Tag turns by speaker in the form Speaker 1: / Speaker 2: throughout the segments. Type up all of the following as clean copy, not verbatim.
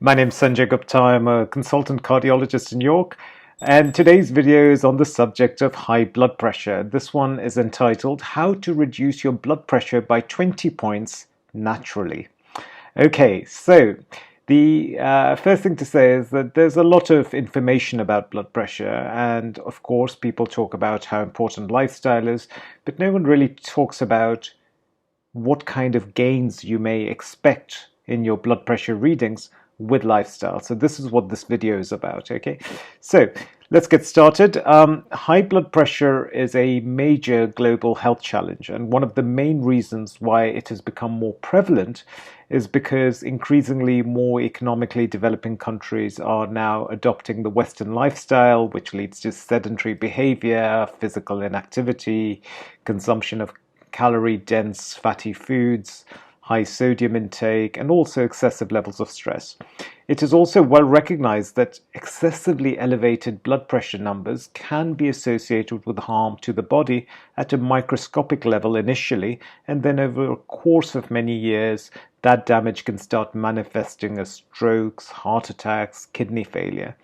Speaker 1: My name's Sanjay Gupta. I'm a consultant cardiologist in York, and today's video is on the subject of high blood pressure. This one is entitled How to Reduce Your Blood Pressure by 20 Points Naturally. Okay, so the first thing to say is that there's a lot of information about blood pressure, and of course, people talk about how important lifestyle is, but no one really talks about what kind of gains you may expect in your blood pressure readings with lifestyle. So this is what this video is about, okay? So let's get started. High blood pressure is a major global health challenge, and one of the main reasons why it has become more prevalent is because increasingly more economically developing countries are now adopting the Western lifestyle, which leads to sedentary behavior, physical inactivity, consumption of calorie-dense fatty foods, high sodium intake, and also excessive levels of stress. It is also well recognized that excessively elevated blood pressure numbers can be associated with harm to the body at a microscopic level initially, and then over a course of many years, that damage can start manifesting as strokes, heart attacks, kidney failure.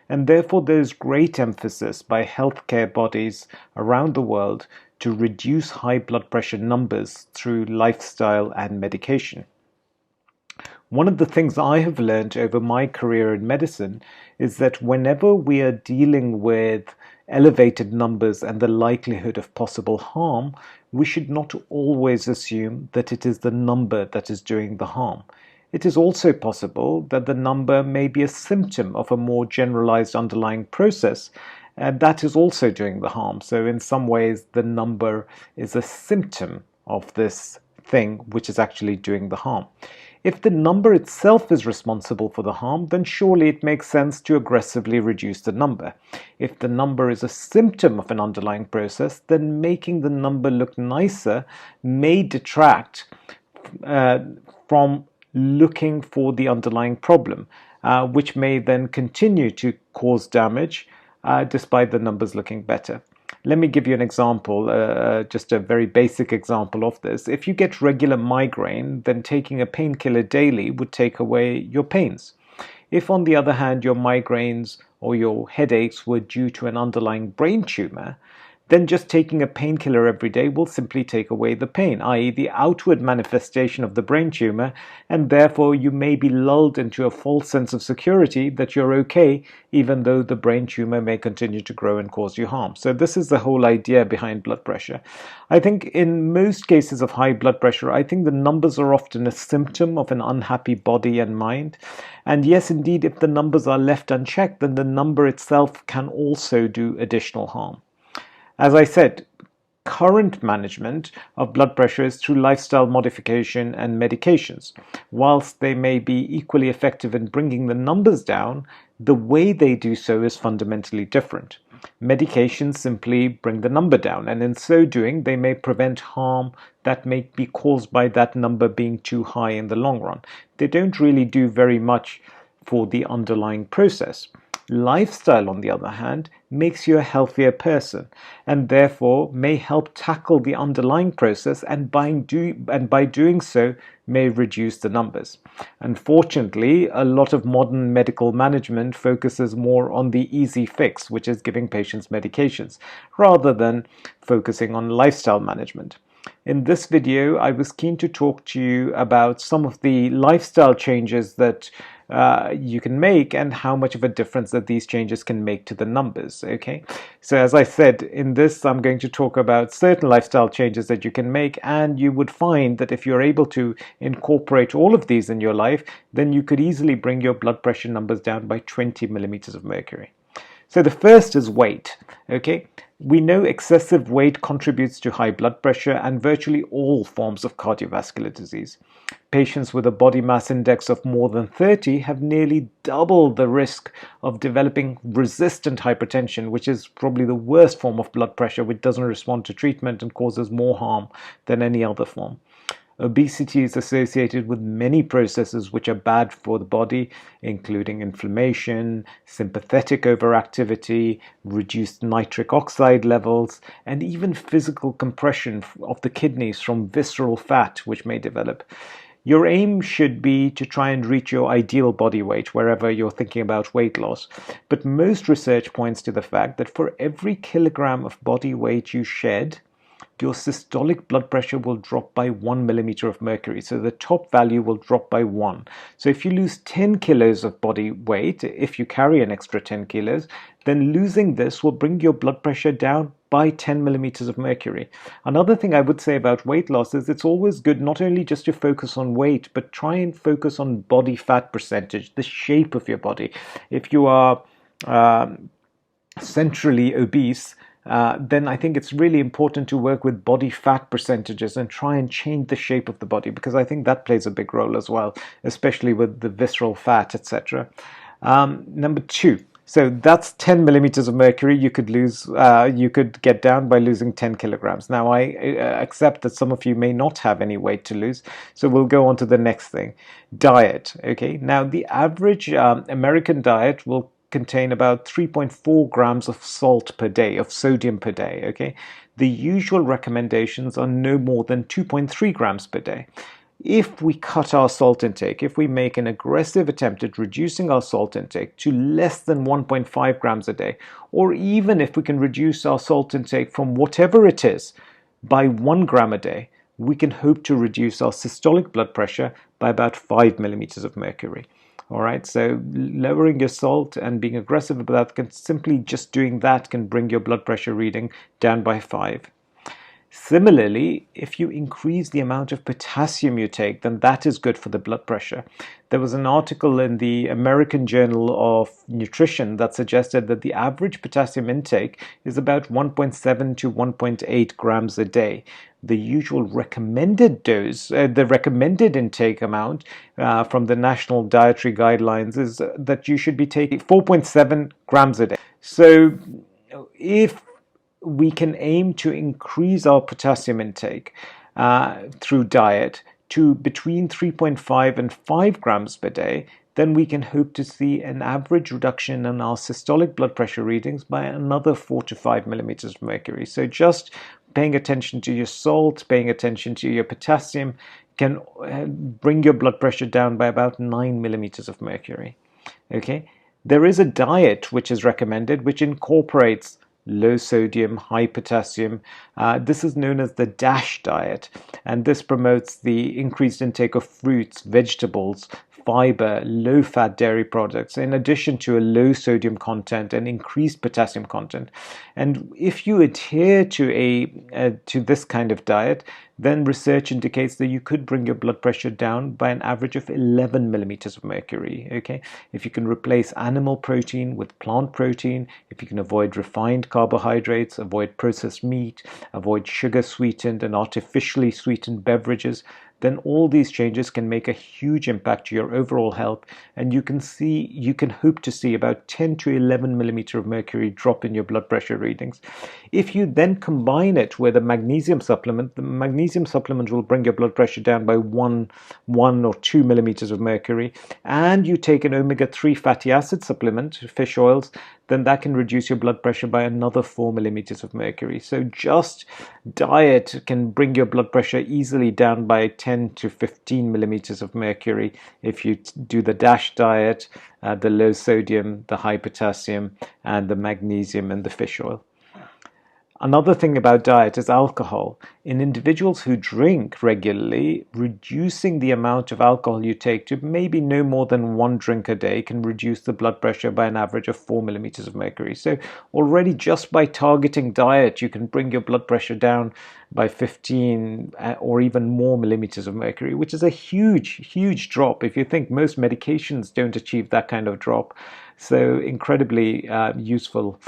Speaker 1: And therefore, there's great emphasis by healthcare bodies around the world to reduce high blood pressure numbers through lifestyle and medication. One of the things I have learned over my career in medicine is that whenever we are dealing with elevated numbers and the likelihood of possible harm, we should not always assume that it is the number that is doing the harm. It is also possible that the number may be a symptom of a more generalized underlying process, and that is also doing the harm. So in some ways, the number is a symptom of this thing which is actually doing the harm. If the number itself is responsible for the harm, then surely it makes sense to aggressively reduce the number. If the number is a symptom of an underlying process, then making the number look nicer may detract from looking for the underlying problem, which may then continue to cause damage despite the numbers looking better. Let me give you an example, just a very basic example of this. If you get regular migraine, then taking a painkiller daily would take away your pains. If, on the other hand, your migraines or your headaches were due to an underlying brain tumor, then just taking a painkiller every day will simply take away the pain, i.e. the outward manifestation of the brain tumor, and therefore you may be lulled into a false sense of security that you're okay, even though the brain tumor may continue to grow and cause you harm. So this is the whole idea behind blood pressure. I think in most cases of high blood pressure, I think the numbers are often a symptom of an unhappy body and mind. And yes, indeed, if the numbers are left unchecked, then the number itself can also do additional harm. As I said, current management of blood pressure is through lifestyle modification and medications. Whilst they may be equally effective in bringing the numbers down, the way they do so is fundamentally different. Medications simply bring the number down, and in so doing, they may prevent harm that may be caused by that number being too high in the long run. They don't really do very much for the underlying process. Lifestyle, on the other hand, makes you a healthier person and therefore may help tackle the underlying process, and by doing so may reduce the numbers. Unfortunately, a lot of modern medical management focuses more on the easy fix, which is giving patients medications, rather than focusing on lifestyle management. In this video, I was keen to talk to you about some of the lifestyle changes that you can make and how much of a difference that these changes can make to the numbers. Okay, so as I said, in this I'm going to talk about certain lifestyle changes that you can make, and you would find that if you're able to incorporate all of these in your life, then you could easily bring your blood pressure numbers down by 20 millimeters of mercury. So the first is weight. Okay, we know excessive weight contributes to high blood pressure and virtually all forms of cardiovascular disease. Patients with a body mass index of more than 30 have nearly double the risk of developing resistant hypertension, which is probably the worst form of blood pressure, which doesn't respond to treatment and causes more harm than any other form. Obesity is associated with many processes which are bad for the body, including inflammation, sympathetic overactivity, reduced nitric oxide levels, and even physical compression of the kidneys from visceral fat, which may develop. Your aim should be to try and reach your ideal body weight wherever you're thinking about weight loss. But most research points to the fact that for every kilogram of body weight you shed, your systolic blood pressure will drop by 1 millimeter of mercury. So the top value will drop by 1. So if you lose 10 kilos of body weight, if you carry an extra 10 kilos, then losing this will bring your blood pressure down by 10 millimeters of mercury. Another thing I would say about weight loss is it's always good not only just to focus on weight, but try and focus on body fat percentage, the shape of your body. If you are centrally obese, then I think it's really important to work with body fat percentages and try and change the shape of the body, because I think that plays a big role as well, especially with the visceral fat, etc. Number 2. So that's 10 millimeters of mercury you could lose, you could get down by losing 10 kilograms. Now, I accept that some of you may not have any weight to lose, so we'll go on to the next thing. Diet, okay? Now, the average American diet will contain about 3.4 grams of salt per day, of sodium per day, okay? The usual recommendations are no more than 2.3 grams per day. If we cut our salt intake, if we make an aggressive attempt at reducing our salt intake to less than 1.5 grams a day, or even if we can reduce our salt intake from whatever it is by 1 gram a day, we can hope to reduce our systolic blood pressure by about 5 millimeters of mercury. All right, so lowering your salt and being aggressive about that, can simply just doing that can bring your blood pressure reading down by 5. Similarly, if you increase the amount of potassium you take, then that is good for the blood pressure. There was an article in the American Journal of Nutrition that suggested that the average potassium intake is about 1.7 to 1.8 grams a day. The usual recommended dose, the recommended intake amount from the National Dietary Guidelines is that you should be taking 4.7 grams a day. So if we can aim to increase our potassium intake through diet to between 3.5 and 5 grams per day, then we can hope to see an average reduction in our systolic blood pressure readings by another 4 to 5 millimeters of mercury. So just paying attention to your salt, paying attention to your potassium can bring your blood pressure down by about 9 millimeters of mercury. Okay, there is a diet which is recommended which incorporates low sodium, high potassium. This is known as the DASH diet, and this promotes the increased intake of fruits, vegetables, fiber, low-fat dairy products, in addition to a low sodium content and increased potassium content. And if you adhere to this kind of diet, then research indicates that you could bring your blood pressure down by an average of 11 millimeters of mercury. Okay, if you can replace animal protein with plant protein, if you can avoid refined carbohydrates, avoid processed meat, avoid sugar-sweetened and artificially sweetened beverages, then all these changes can make a huge impact to your overall health, and you can hope to see about 10 to 11 millimeter of mercury drop in your blood pressure readings. If you then combine it with a magnesium supplement, the magnesium supplement will bring your blood pressure down by 1 or 2 millimeters of mercury, and you take an omega-3 fatty acid supplement, fish oils, then that can reduce your blood pressure by another 4 millimeters of mercury. So just diet can bring your blood pressure easily down by 10 to 15 millimeters of mercury if you do the DASH diet, the low sodium, the high potassium, and the magnesium and the fish oil. Another thing about diet is alcohol. In individuals who drink regularly, reducing the amount of alcohol you take to maybe no more than 1 drink a day can reduce the blood pressure by an average of 4 millimeters of mercury. So already just by targeting diet, you can bring your blood pressure down by 15 or even more millimeters of mercury, which is a huge drop. If you think most medications don't achieve that kind of drop, so incredibly useful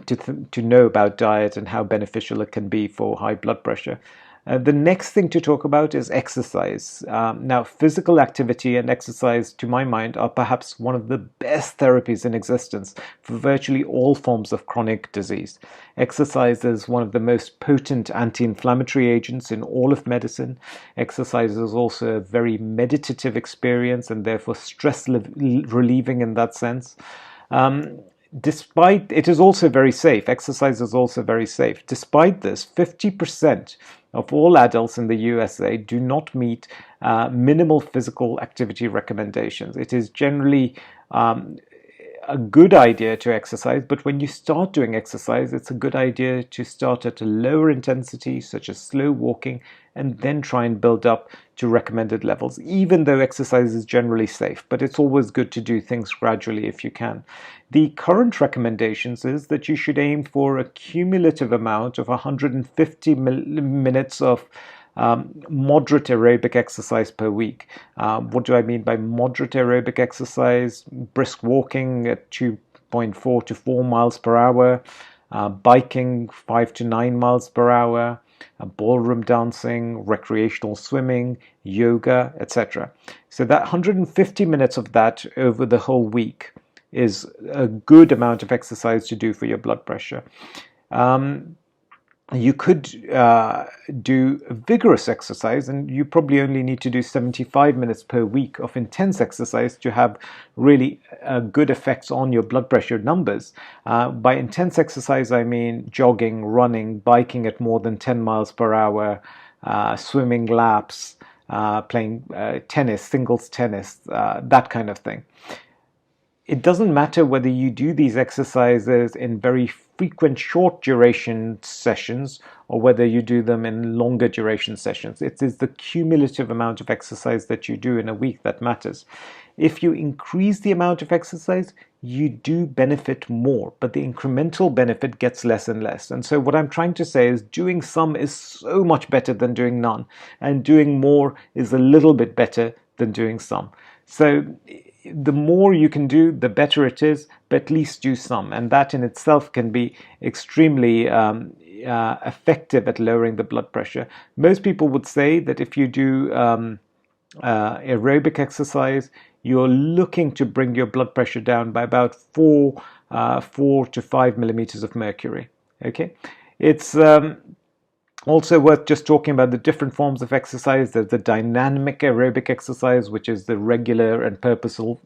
Speaker 1: to know about diet and how beneficial it can be for high blood pressure. The next thing to talk about is exercise. Now, physical activity and exercise, to my mind, are perhaps one of the best therapies in existence for virtually all forms of chronic disease. Exercise is one of the most potent anti-inflammatory agents in all of medicine. Exercise is also a very meditative experience and therefore stress relieving in that sense. Despite, it is also very safe. Exercise is also very safe. Despite this, 50% of all adults in the USA do not meet minimal physical activity recommendations. It is generally a good idea to exercise, but when you start doing exercise, it's a good idea to start at a lower intensity, such as slow walking, and then try and build up to recommended levels, even though exercise is generally safe. But it's always good to do things gradually if you can. The current recommendations is that you should aim for a cumulative amount of 150 minutes of moderate aerobic exercise per week. What do I mean by moderate aerobic exercise? Brisk walking at 2.4 to 4 miles per hour, biking 5 to 9 miles per hour, ballroom dancing, recreational swimming, yoga, etc. So that 150 minutes of that over the whole week is a good amount of exercise to do for your blood pressure. You could do vigorous exercise, and you probably only need to do 75 minutes per week of intense exercise to have really good effects on your blood pressure numbers. By intense exercise, I mean jogging, running, biking at more than 10 miles per hour, swimming laps, playing tennis, singles tennis, that kind of thing. It doesn't matter whether you do these exercises in very frequent short duration sessions or whether you do them in longer duration sessions. It is the cumulative amount of exercise that you do in a week that matters. If you increase the amount of exercise, you do benefit more, but the incremental benefit gets less and less. And so what I'm trying to say is doing some is so much better than doing none, and doing more is a little bit better than doing some. So the more you can do, the better it is, but at least do some. And that in itself can be extremely effective at lowering the blood pressure. Most people would say that if you do aerobic exercise, you're looking to bring your blood pressure down by about 4 to 5 millimeters of mercury. Okay, it's also worth just talking about the different forms of exercise. There's the dynamic aerobic exercise, which is the regular and purposeful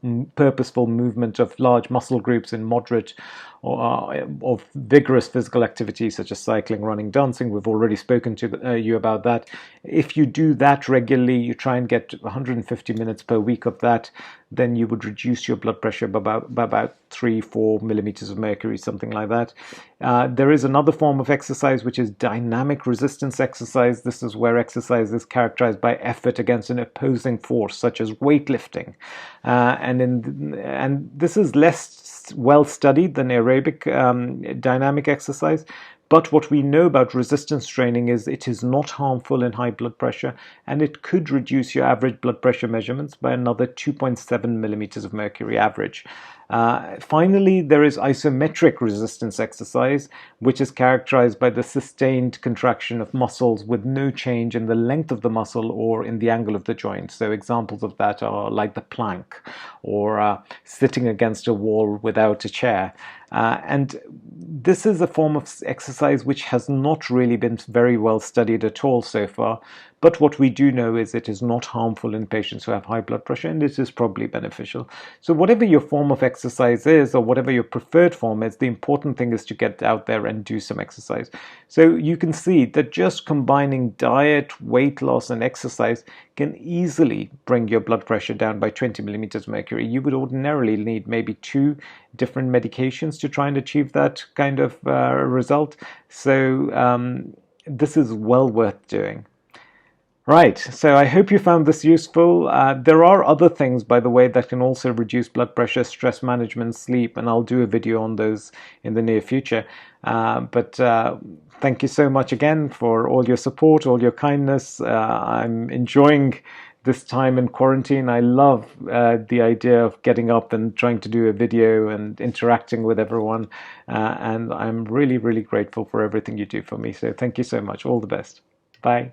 Speaker 1: movement of large muscle groups in moderate or vigorous physical activity, such as cycling, running, dancing. We've already spoken to you about that. If you do that regularly, you try and get 150 minutes per week of that, then you would reduce your blood pressure by about 3-4 millimeters of mercury, something like that. There is another form of exercise, which is dynamic resistance exercise. This is where exercise is characterized by effort against an opposing force, such as weightlifting. And this is less well studied than aerobic dynamic exercise. But what we know about resistance training is it is not harmful in high blood pressure, and it could reduce your average blood pressure measurements by another 2.7 millimeters of mercury average. Finally, there is isometric resistance exercise, which is characterized by the sustained contraction of muscles with no change in the length of the muscle or in the angle of the joint. So examples of that are like the plank or sitting against a wall without a chair. And this is a form of exercise which has not really been very well studied at all so far. But what we do know is it is not harmful in patients who have high blood pressure, and it is probably beneficial. So whatever your form of exercise is, or whatever your preferred form is, the important thing is to get out there and do some exercise. So you can see that just combining diet, weight loss, and exercise can easily bring your blood pressure down by 20 millimeters mercury. You would ordinarily need maybe 2 different medications to try and achieve that kind of result. So this is well worth doing. Right, so I hope you found this useful. There are other things, by the way, that can also reduce blood pressure: stress management, sleep, and I'll do a video on those in the near future. But thank you so much again for all your support, all your kindness. I'm enjoying this time in quarantine. I love the idea of getting up and trying to do a video and interacting with everyone. And I'm really, really grateful for everything you do for me. So thank you so much. All the best. Bye.